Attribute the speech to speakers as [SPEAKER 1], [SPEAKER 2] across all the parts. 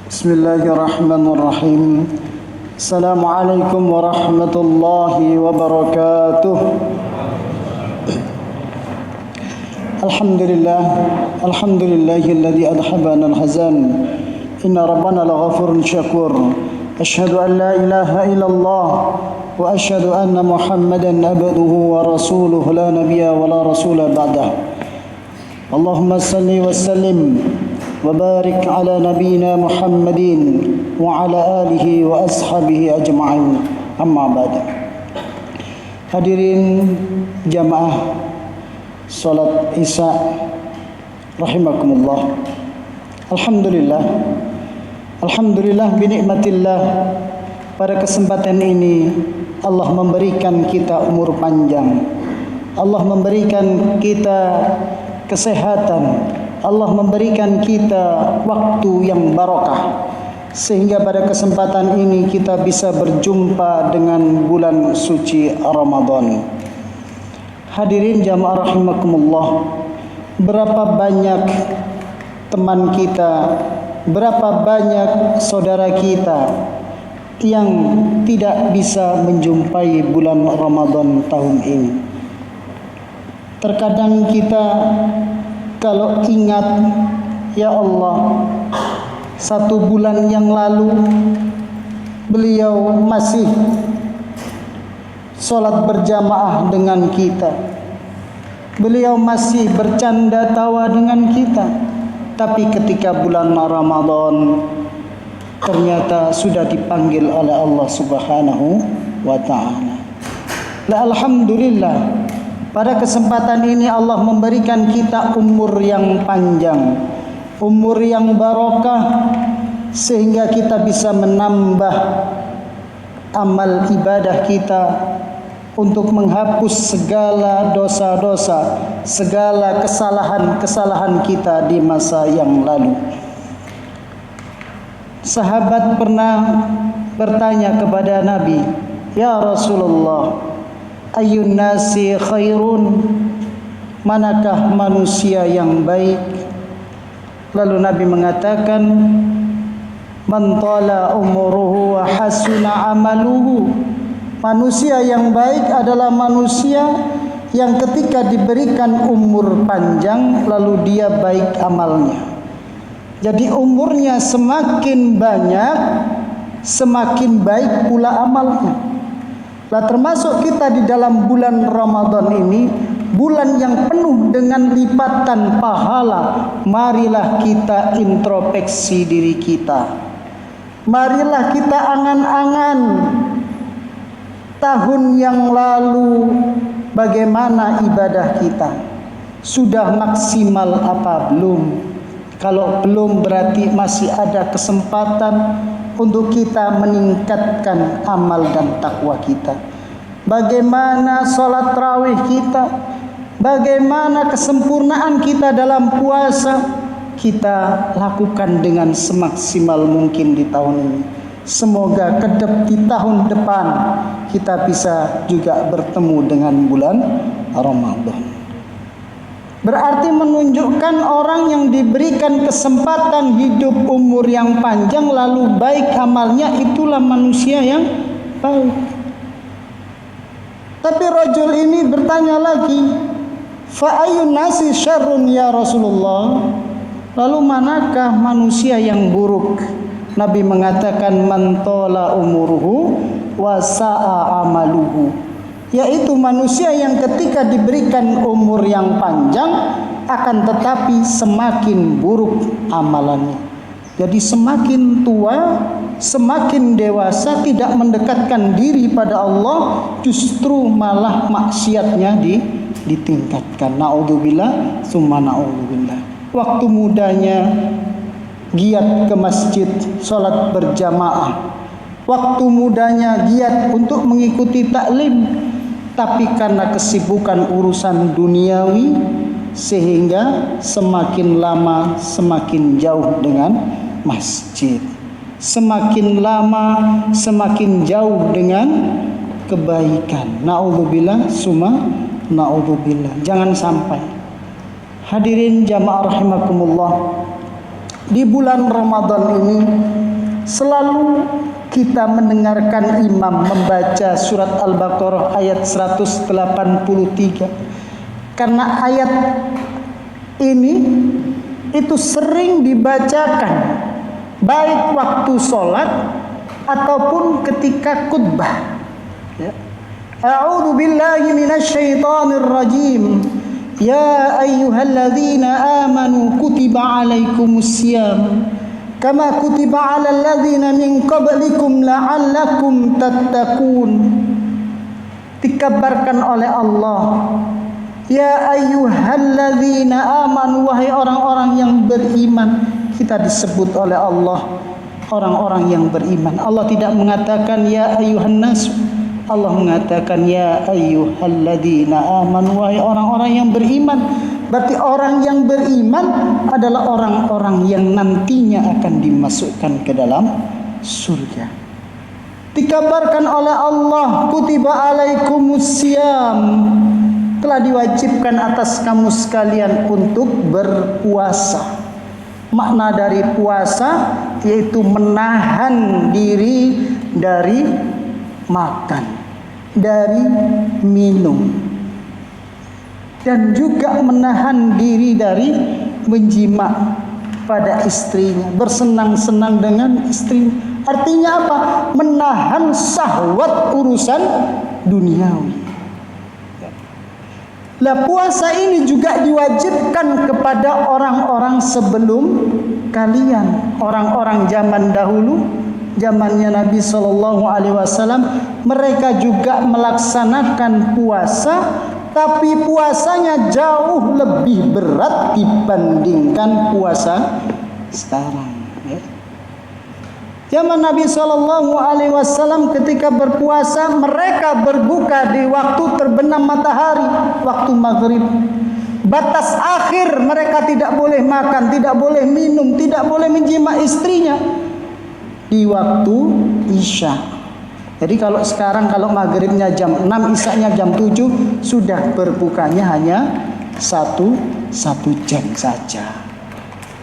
[SPEAKER 1] Bismillahirrahmanirrahim. Assalamualaikum warahmatullahi wabarakatuh. Alhamdulillahilladzi adhabana al-hazan. Inna rabbana laghafurun syakur. Asyhadu an la ilaha illallah wa asyhadu anna Muhammadan abduhu wa rasuluhu la nabiyya wa la rasula ba'dah. Allahumma salli wa sallim wa barik ala nabiyyina Muhammadin wa ala alihi wa ashabihi ajma'in. Amma ba'd. Hadirin jamaah salat Isya rahimakumullah. Alhamdulillah binikmatillah, pada kesempatan ini Allah memberikan kita umur panjang, Allah memberikan kita kesehatan, Allah memberikan kita waktu yang barokah, sehingga pada kesempatan ini kita bisa berjumpa dengan bulan suci Ramadan. Hadirin jamaah rahimakumullah, berapa banyak teman kita, berapa banyak saudara kita yang tidak bisa menjumpai bulan Ramadan tahun ini. Terkadang kita kalau ingat, ya Allah, 1 bulan yang lalu beliau masih sholat berjamaah dengan kita, beliau masih bercanda tawa dengan kita. Tapi ketika bulan Ramadan ternyata sudah dipanggil oleh Allah Subhanahu wa ta'ala. Alhamdulillah, pada kesempatan ini Allah memberikan kita umur yang panjang, umur yang barokah, sehingga kita bisa menambah amal ibadah kita untuk menghapus segala dosa-dosa, segala kesalahan-kesalahan kita di masa yang lalu. Sahabat pernah bertanya kepada Nabi, "Ya Rasulullah, ayyun nasi khairun?" Manakah manusia yang baik? Lalu Nabi mengatakan, "Man tala umuruhu wa hasuna amaluhu." Manusia yang baik adalah manusia yang ketika diberikan umur panjang lalu dia baik amalnya. Jadi umurnya semakin banyak, semakin baik pula amalnya. Nah, termasuk kita di dalam bulan Ramadan ini, bulan yang penuh dengan lipatan pahala. Marilah kita introspeksi diri kita. Marilah kita angan-angan tahun yang lalu bagaimana ibadah kita. Sudah maksimal apa belum? Kalau belum berarti masih ada kesempatan untuk kita meningkatkan amal dan takwa kita. Bagaimana sholat tarawih kita? Bagaimana kesempurnaan kita dalam puasa? Kita lakukan dengan semaksimal mungkin di tahun ini. Semoga di tahun depan kita bisa juga bertemu dengan bulan Ramadan. Berarti menunjukkan orang yang diberikan kesempatan hidup umur yang panjang lalu baik amalnya, itulah manusia yang baik. Tapi rajul ini bertanya lagi, "Fa ayyun nasi syarrun ya Rasulullah?" Lalu manakah manusia yang buruk? Nabi mengatakan, "Man tola umuruhu wa sa'a amaluhu." Yaitu manusia yang ketika diberikan umur yang panjang akan tetapi semakin buruk amalannya. Jadi semakin tua, semakin dewasa, tidak mendekatkan diri pada Allah, justru malah maksiatnya ditingkatkan. Na'udzubillah, summa na'udzubillah. Waktu mudanya giat ke masjid, sholat berjamaah. Waktu mudanya giat untuk mengikuti taklim, tapi karena kesibukan urusan duniawi sehingga semakin lama semakin jauh dengan masjid. Semakin lama semakin jauh dengan kebaikan. Na'udzubillah, summa na'udzubillah. Jangan sampai. Hadirin jamaah rahimakumullah, Di bulan Ramadan ini selalu kita mendengarkan imam membaca surat Al-Baqarah ayat 183. Karena ayat ini itu sering dibacakan baik waktu sholat ataupun ketika khutbah. A'udzu billahi minasyaitonir rajim. Ya ayyuhalladzina amanu kutiba alaikumusiyam kama kutiba alal ladzina min qablikum la'allakum tattaqun. Dikabarkan oleh Allah, ya ayyuhalladzina amanu, wahai orang-orang yang beriman. Kita disebut oleh Allah orang-orang yang beriman. Allah tidak mengatakan ya ayyuhan nas, Allah mengatakan ya ayyuhalladzina amanu, wahai orang-orang yang beriman. Berarti orang yang beriman adalah orang-orang yang nantinya akan dimasukkan ke dalam surga. Dikabarkan oleh Allah, kutiba alaikumusiyam, telah diwajibkan atas kamu sekalian untuk berpuasa. Makna dari puasa yaitu menahan diri dari makan, dari minum, dan juga menahan diri dari menjima pada istrinya, bersenang-senang dengan istri. Artinya apa? Menahan syahwat urusan duniawi. Lah puasa ini juga diwajibkan kepada orang-orang sebelum kalian, orang-orang zaman dahulu, zamannya Nabi SAW. Mereka juga melaksanakan puasa, tapi puasanya jauh lebih berat dibandingkan puasa sekarang. Zaman Nabi SAW ketika berpuasa, mereka berbuka di waktu terbenam matahari, waktu maghrib. Batas akhir mereka tidak boleh makan, tidak boleh minum, tidak boleh menjima istrinya di waktu isya. Jadi kalau sekarang kalau maghribnya jam 6, isyanya jam 7, sudah berbukanya hanya satu jam saja.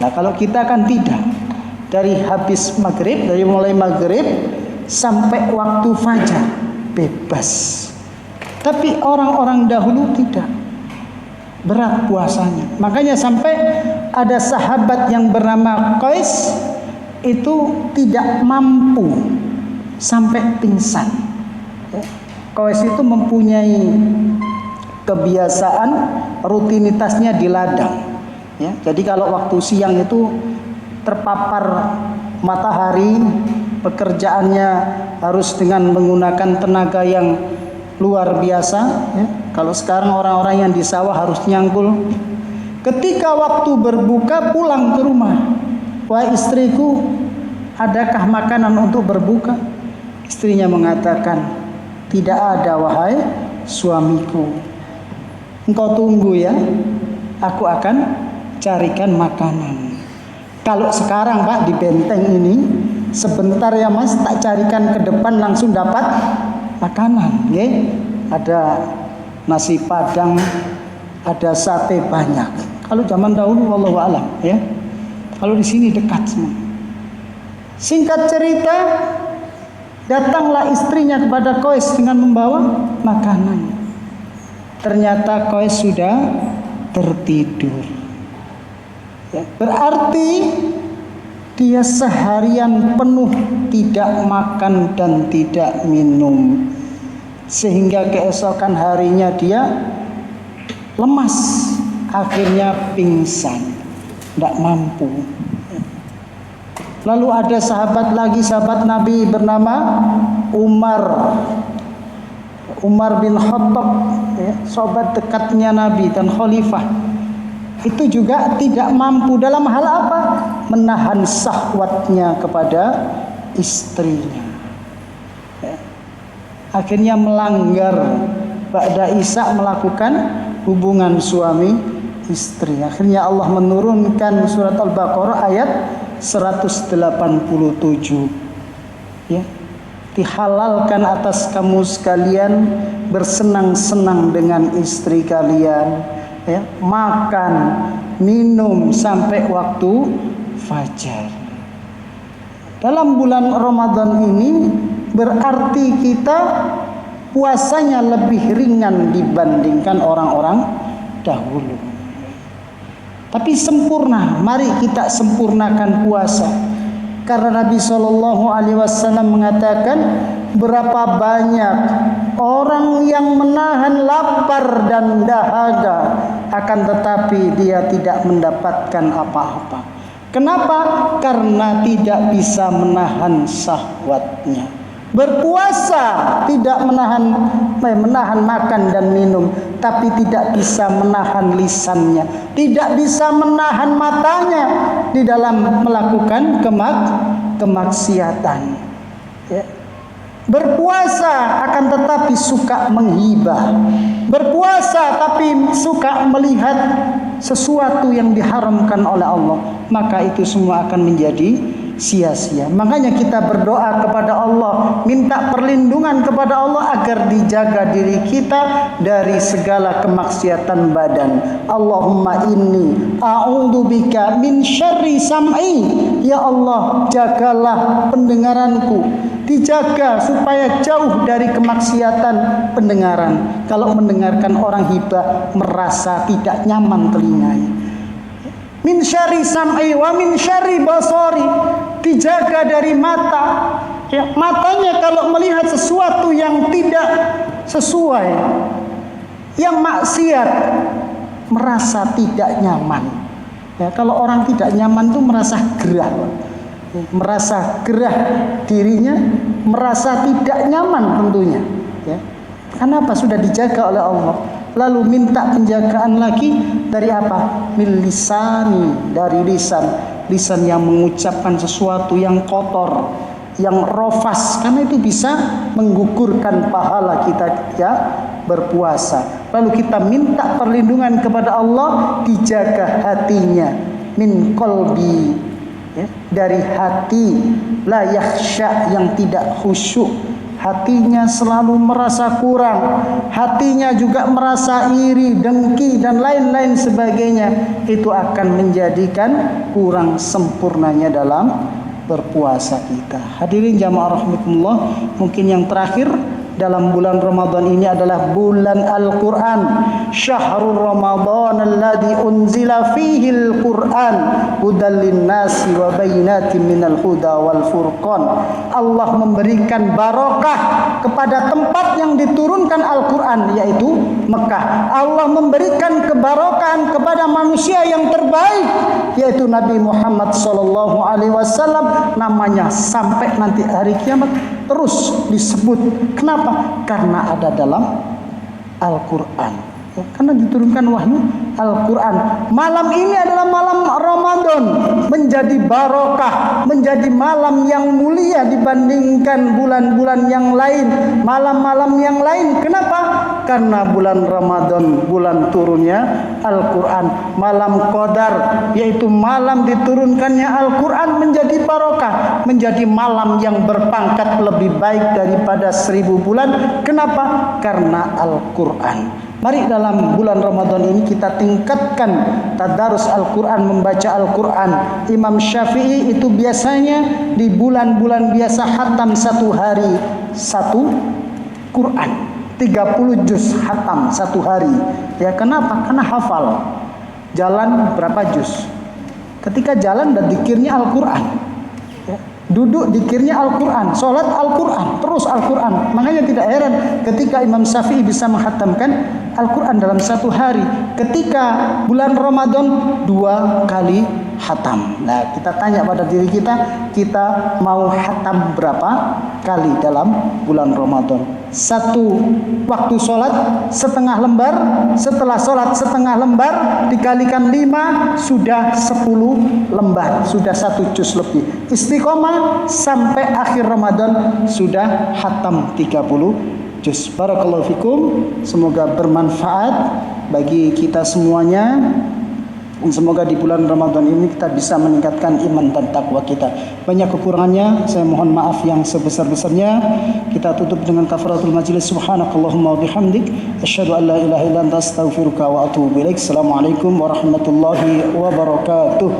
[SPEAKER 1] Nah kalau kita kan tidak. Dari habis maghrib, dari mulai maghrib sampai waktu fajar bebas. Tapi orang-orang dahulu tidak, berat puasanya. Makanya sampai ada sahabat yang bernama Qais itu tidak mampu sampai pingsan. Qais itu mempunyai kebiasaan rutinitasnya di ladang. Jadi kalau waktu siang itu terpapar matahari, pekerjaannya harus dengan menggunakan tenaga yang luar biasa. Kalau sekarang orang-orang yang di sawah harus nyangkul. Ketika waktu berbuka pulang ke rumah, wahai istriku, adakah makanan untuk berbuka? Istrinya mengatakan, tidak ada wahai suamiku. Engkau tunggu ya, aku akan carikan makanan. Kalau sekarang Pak di benteng ini sebentar ya Mas, tak carikan ke depan langsung dapat makanan. Ada nasi padang, ada sate banyak. Kalau zaman dahulu wallahu a'lam ya. Kalau di sini dekat semua. Singkat cerita, datanglah istrinya kepada Qais dengan membawa makanan. Ternyata Qais sudah tertidur. Berarti dia seharian penuh tidak makan dan tidak minum, sehingga keesokan harinya dia lemas, akhirnya pingsan, tidak mampu. Lalu ada sahabat lagi, sahabat Nabi bernama Umar bin Khattab, sahabat dekatnya Nabi dan khalifah. Itu juga tidak mampu dalam hal apa? Menahan syahwatnya kepada istrinya. Akhirnya melanggar ba'da isya, melakukan hubungan suami istri. Akhirnya Allah menurunkan surat Al-Baqarah ayat 187. Dihalalkan atas kamu sekalian bersenang-senang dengan istri kalian, makan, minum sampai waktu fajar. Dalam bulan Ramadan ini berarti kita puasanya lebih ringan dibandingkan orang-orang dahulu. Tapi sempurna, mari kita sempurnakan puasa. Karena Nabi SAW mengatakan, berapa banyak orang yang menahan lapar dan dahaga, akan tetapi dia tidak mendapatkan apa-apa. Kenapa? Karena tidak bisa menahan syahwatnya. Berpuasa tidak menahan makan dan minum, tapi tidak bisa menahan lisannya, tidak bisa menahan matanya di dalam melakukan kemaksiatan. Ya. Berpuasa akan tetapi suka menghibah, berpuasa tapi suka melihat sesuatu yang diharamkan oleh Allah, maka itu semua akan menjadi sia-sia. Makanya kita berdoa kepada Allah, minta perlindungan kepada Allah agar dijaga diri kita dari segala kemaksiatan badan. Allahumma inni a'udzubika min syarri sam'i. Ya Allah, jagalah pendengaranku, dijaga supaya jauh dari kemaksiatan pendengaran. Kalau mendengarkan orang hibah merasa tidak nyaman telinganya. Min syarri sam'i wa min syarri basari, dijaga dari mata. Ya, matanya kalau melihat sesuatu yang tidak sesuai, yang maksiat, merasa tidak nyaman. Ya, kalau orang tidak nyaman itu merasa gerah dirinya, merasa tidak nyaman tentunya. Ya. Kenapa? Sudah dijaga oleh Allah. Lalu minta penjagaan lagi dari apa? Min lisani, dari lisan. Lisan yang mengucapkan sesuatu yang kotor, yang rofas, karena itu bisa menggugurkan pahala kita ketika berpuasa. Lalu kita minta perlindungan kepada Allah, dijaga hatinya. Min qalbi, ya, dari hati la yakhsha, yang tidak khusyuk. Hatinya selalu merasa kurang, hatinya juga merasa iri, dengki, dan lain-lain sebagainya. Itu akan menjadikan kurang sempurnanya dalam berpuasa kita. Hadirin jamaah rahimakumullah, mungkin yang terakhir dalam bulan Ramadan ini adalah bulan Al-Quran. Syahrul Ramadan alladhi unzila fihi Al-Quran hudal linnasi wa bayyinatin minal huda wal furqan. Allah memberikan barokah kepada tempat yang diturunkan Al-Quran, yaitu Mekah. Allah memberikan kebarokahan kepada manusia yang terbaik, yaitu Nabi Muhammad SAW. Namanya sampai nanti hari kiamat terus disebut. Kenapa? Karena ada dalam Al-Quran. Karena diturunkan wahyu Al-Quran. Malam ini adalah malam Ramadan, menjadi barokah, menjadi malam yang mulia dibandingkan bulan-bulan yang lain, malam-malam yang lain. Kenapa? Karena bulan Ramadan, bulan turunnya Al-Quran. Malam Qadar, yaitu malam diturunkannya Al-Quran, menjadi barokah, menjadi malam yang berpangkat lebih baik daripada 1000 bulan. Kenapa? Karena Al-Quran. Mari dalam bulan Ramadan ini kita tingkatkan tadarus Al-Quran, membaca Al-Quran. Imam Syafi'i itu biasanya di bulan-bulan biasa khatam 1 hari 1 Quran, 30 juz khatam 1 hari. Ya, kenapa? Karena hafal. Jalan berapa juz? Ketika jalan dan dikirnya Al-Quran. Duduk dikirnya Al-Quran, sholat Al-Quran, terus Al-Quran. Makanya tidak heran ketika Imam Syafi'i bisa menghatamkan Al-Quran dalam 1 hari. Ketika bulan Ramadan 2 kali hatam. Nah, kita tanya pada diri kita, kita mau hatam berapa kali dalam bulan Ramadan? 1 waktu sholat setengah lembar, setelah sholat setengah lembar dikalikan 5 sudah 10 lembar, sudah 1 juz lebih. Istiqomah sampai akhir Ramadan sudah hatam 30 juz. Barakallahu fikum, semoga bermanfaat bagi kita semuanya. Semoga di bulan Ramadan ini kita bisa meningkatkan iman dan takwa kita. Banyak kekurangannya, saya mohon maaf yang sebesar-besarnya. Kita tutup dengan kafaratul majlis. Subhanakallahumma wa bihamdik, asyhadu an la ilaha illa anta astaghfiruka wa atubu ilaik. Assalamualaikum warahmatullahi wabarakatuh.